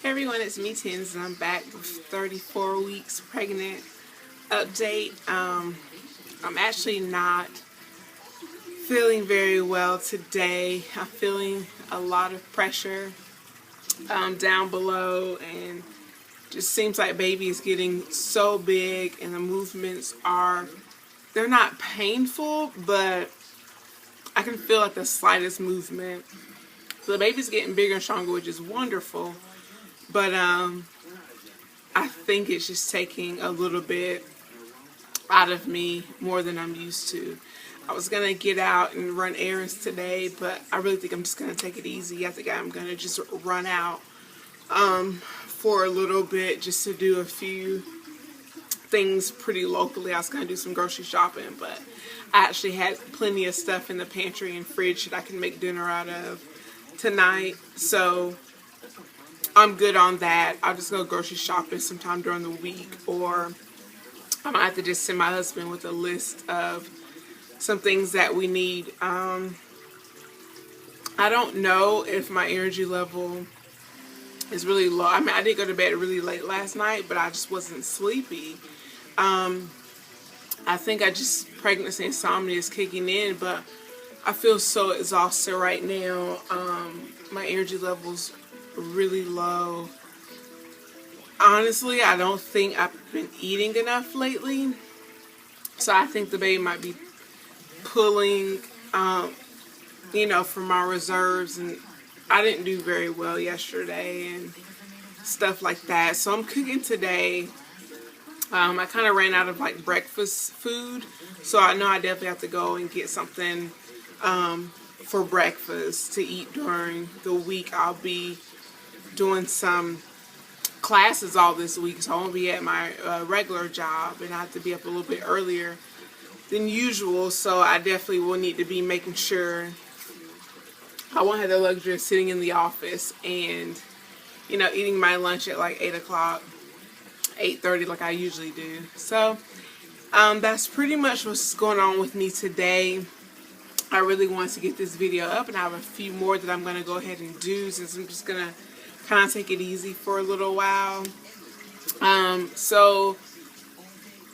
Hey everyone, it's me Tins and I'm back with 34 weeks pregnant update. I'm actually not feeling very well today. I'm feeling a lot of pressure down below, and just seems like baby is getting so big, and the movements they're not painful, but I can feel like the slightest movement. So the baby's getting bigger and stronger, which is wonderful. But I think it's just taking a little bit out of me more than I'm used to. I was going to get out and run errands today, but I really think I'm just going to take it easy. I think I'm going to just run out for a little bit just to do a few things pretty locally. I was going to do some grocery shopping, but I actually had plenty of stuff in the pantry and fridge that I can make dinner out of tonight. So I'm good on that. I'll just go grocery shopping sometime during the week, or I might have to just send my husband with a list of some things that we need. I don't know if my energy level is really low. I mean, I did go to bed really late last night, but I just wasn't sleepy. I think pregnancy insomnia is kicking in, but I feel so exhausted right now. My energy level's really low. Honestly, I don't think I've been eating enough lately, so I think the baby might be pulling from my reserves, and I didn't do very well yesterday and stuff like that. So I'm cooking today. I kind of ran out of like breakfast food, so I know I definitely have to go and get something for breakfast to eat during the week. I'll be doing some classes all this week, so I won't be at my regular job, and I have to be up a little bit earlier than usual, so I definitely will need to be making sure I won't have the luxury of sitting in the office and eating my lunch at like 8 o'clock, 8:30 like I usually do. So that's pretty much what's going on with me today. I really want to get this video up, and I have a few more that I'm going to go ahead and do, since I'm just going to kind of take it easy for a little while. So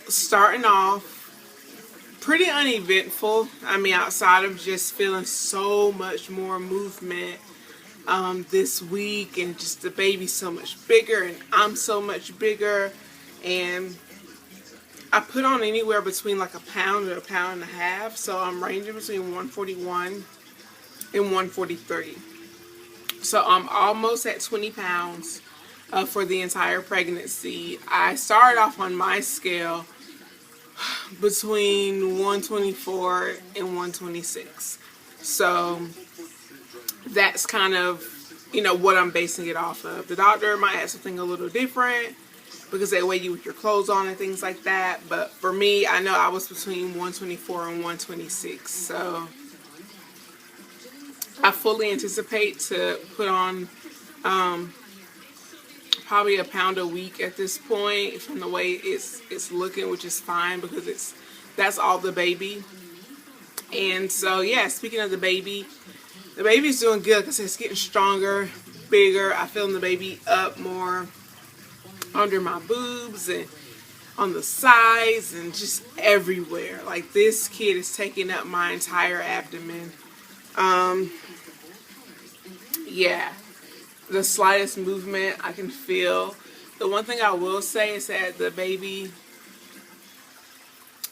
starting off, pretty uneventful. I mean, outside of just feeling so much more movement this week, and just the baby's so much bigger and I'm so much bigger, and I put on anywhere between like a pound or a pound and a half, so I'm ranging between 141 and 143. So I'm almost at 20 pounds for the entire pregnancy. I started off on my scale between 124 and 126. So that's kind of, what I'm basing it off of. The doctor might have something a little different because they weigh you with your clothes on and things like that. But for me, I know I was between 124 and 126. So I fully anticipate to put on probably a pound a week at this point, from the way it's looking, which is fine because that's all the baby. And so yeah, speaking of the baby's doing good because it's getting stronger, bigger. I feel the baby up more under my boobs and on the sides and just everywhere. Like, this kid is taking up my entire abdomen. Yeah, the slightest movement I can feel. The one thing I will say is that the baby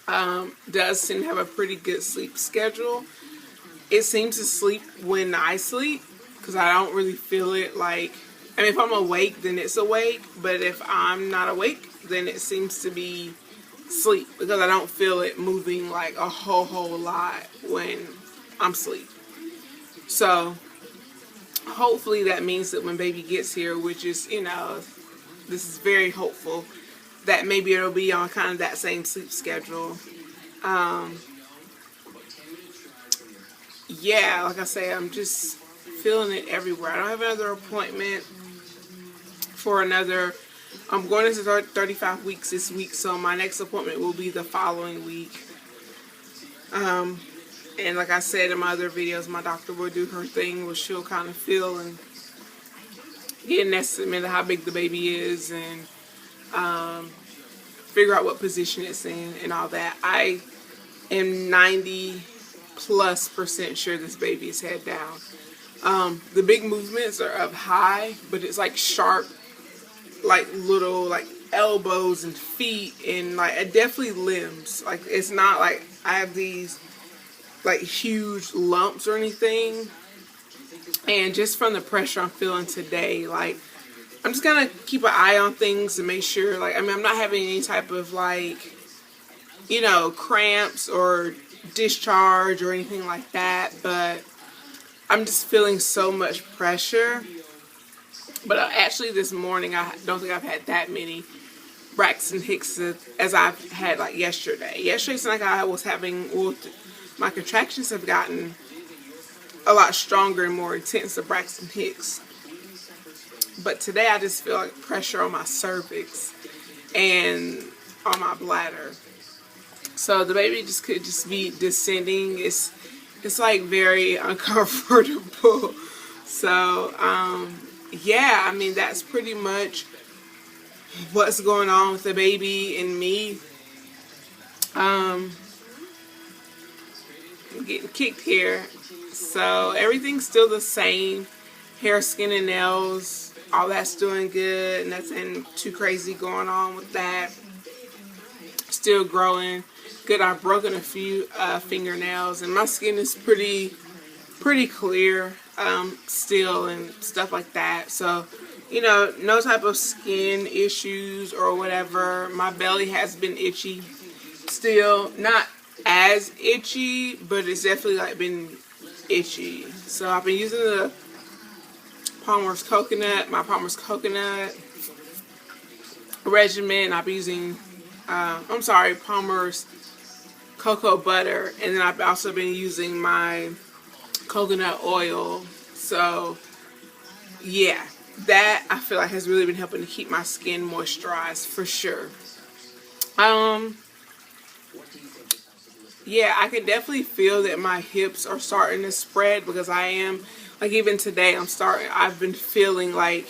does seem to have a pretty good sleep schedule. It seems to sleep when I sleep, because I don't really feel it. Like, I mean, if I'm awake, then it's awake, but if I'm not awake, then it seems to be sleep, because I don't feel it moving like a whole lot when I'm asleep. So hopefully that means that when baby gets here, which is, this is very hopeful, that maybe it'll be on kind of that same sleep schedule. Yeah, like I say, I'm just feeling it everywhere. I don't have another appointment for I'm going into 35 weeks this week, so my next appointment will be the following week. And like I said in my other videos, my doctor will do her thing where she'll kind of feel and get an estimate of how big the baby is, and figure out what position it's in and all that. I am 90+% sure this baby is head down. The big movements are up high, but it's like sharp, like little like elbows and feet, and like definitely limbs. Like it's not like I have these like huge lumps or anything. And just from the pressure I'm feeling today, like I'm just gonna keep an eye on things and make sure, like, I mean, I'm not having any type of like, you know, cramps or discharge or anything like that, but I'm just feeling so much pressure. But actually this morning, I don't think I've had that many Braxton Hicks as I've had like yesterday. Yesterday seemed like I was having, well, my contractions have gotten a lot stronger and more intense than Braxton Hicks. But today I just feel like pressure on my cervix and on my bladder. So the baby just could just be descending. It's like very uncomfortable. So yeah, I mean, that's pretty much what's going on with the baby and me. I'm getting kicked here. So everything's still the same. Hair, skin, and nails, all that's doing good. Nothing too crazy going on with that. Still growing good. I've broken a few fingernails, and my skin is pretty clear still, and stuff like that. So, you know, no type of skin issues or whatever. My belly has been itchy still, not as itchy, but it's definitely like been itchy. So I've been using the Palmer's Coconut, my Palmer's Coconut regimen. I've been using Palmer's Cocoa Butter, and then I've also been using my coconut oil. So yeah, that I feel like has really been helping to keep my skin moisturized for sure. Yeah, I can definitely feel that my hips are starting to spread, because I am, like, even today I've been feeling like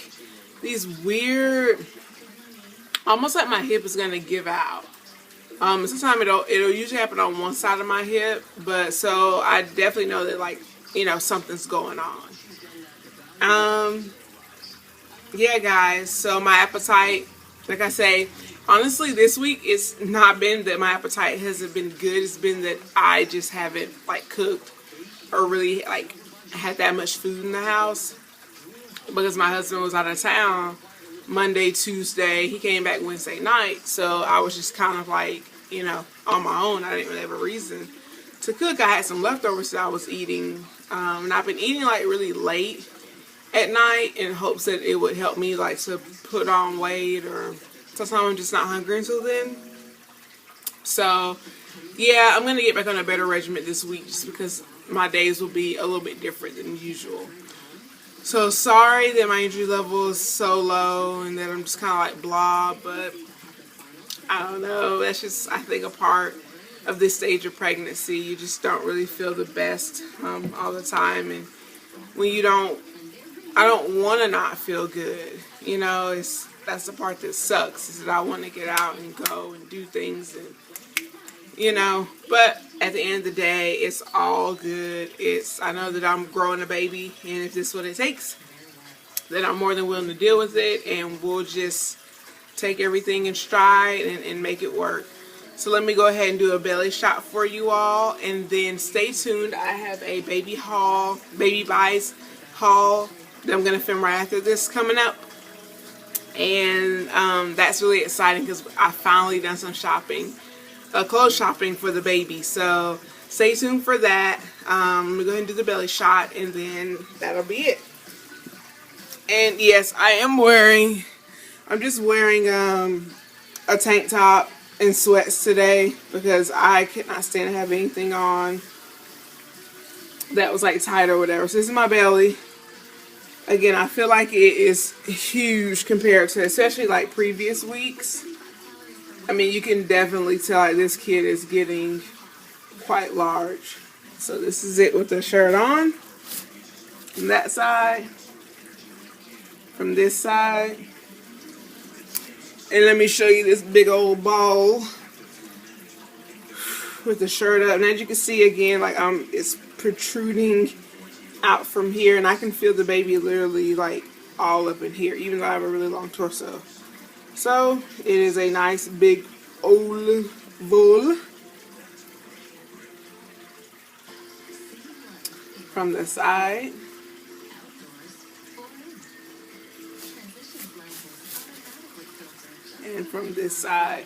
these weird, almost like my hip is going to give out. Sometimes it'll usually happen on one side of my hip, but so I definitely know that, like, you know, something's going on. Yeah, guys, so my appetite, like I say, honestly, this week it's not been that my appetite hasn't been good. It's been that I just haven't like cooked or really like had that much food in the house, because my husband was out of town Monday, Tuesday. He came back Wednesday night, so I was just kind of like, you know, on my own. I didn't really have a reason to cook. I had some leftovers that I was eating, and I've been eating like really late at night in hopes that it would help me like to put on weight, or sometimes I'm just not hungry until then. So yeah, I'm gonna get back on a better regimen this week, just because my days will be a little bit different than usual. So sorry that my energy level is so low and that I'm just kind of like blah, but I don't know. That's just, I think, a part of this stage of pregnancy. You just don't really feel the best all the time, and when you don't, I don't want to not feel good. You know, that's the part that sucks, is that I want to get out and go and do things, and you know, but at the end of the day, it's all good. I know that I'm growing a baby, and if this is what it takes, then I'm more than willing to deal with it, and we'll just take everything in stride and make it work. So let me go ahead and do a belly shot for you all, and then stay tuned. I have a baby buys haul that I'm going to film right after this coming up. And that's really exciting, because I finally done some shopping. Clothes shopping for the baby, so stay tuned for that. Let me go ahead and do the belly shot, and then that'll be it. And yes, I'm just wearing a tank top and sweats today, because I could not stand to have anything on that was like tight or whatever. So this is my belly. Again, I feel like it is huge compared to especially like previous weeks. I mean, you can definitely tell like this kid is getting quite large. So this is it with the shirt on. And that side. from this side. And let me show you this big old ball with the shirt up. And as you can see again, like it's protruding out from here, and I can feel the baby literally like all up in here, even though I have a really long torso. So it is a nice big oval from the side. And from this side.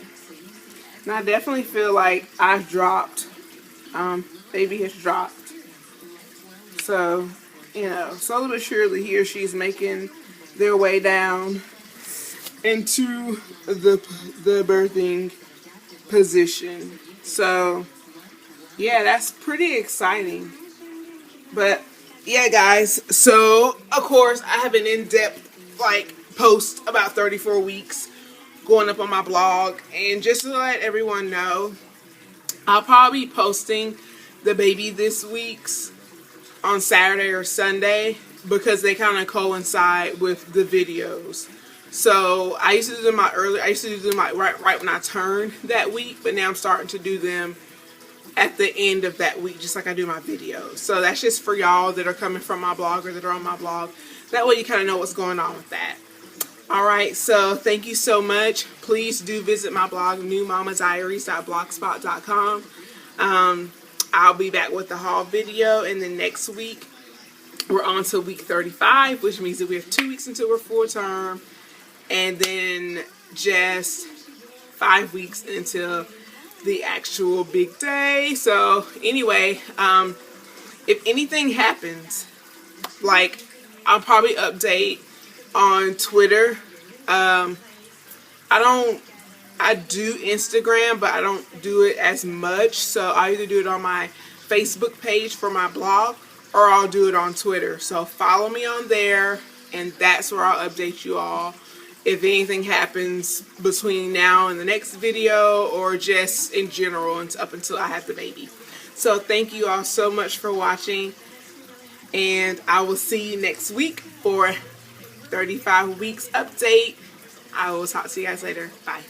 And I definitely feel like I've dropped, baby has dropped. So, you know, slowly but surely here she's making their way down into the birthing position. So, yeah, that's pretty exciting. But, yeah, guys, so, of course, I have an in-depth, like, post about 34 weeks going up on my blog. And just to let everyone know, I'll probably be posting the baby this week's on Saturday or Sunday because they kind of coincide with the videos. So I used to do them right when I turned that week, but now I'm starting to do them at the end of that week, just like I do my videos. So that's just for y'all that are coming from my blog or that are on my blog. That way you kind of know what's going on with that. Alright, so thank you so much. Please do visit my blog, newmamadiaries.blogspot.com. I'll be back with the haul video, and then next week we're on to week 35, which means that we have 2 weeks until we're full term, and then just 5 weeks until the actual big day. So anyway, if anything happens, like, I'll probably update on Twitter. I do Instagram, but I don't do it as much. So I either do it on my Facebook page for my blog, or I'll do it on Twitter. So follow me on there, and that's where I'll update you all if anything happens between now and the next video, or just in general up until I have the baby. So thank you all so much for watching, and I will see you next week for 35 weeks update. I will talk to you guys later. Bye.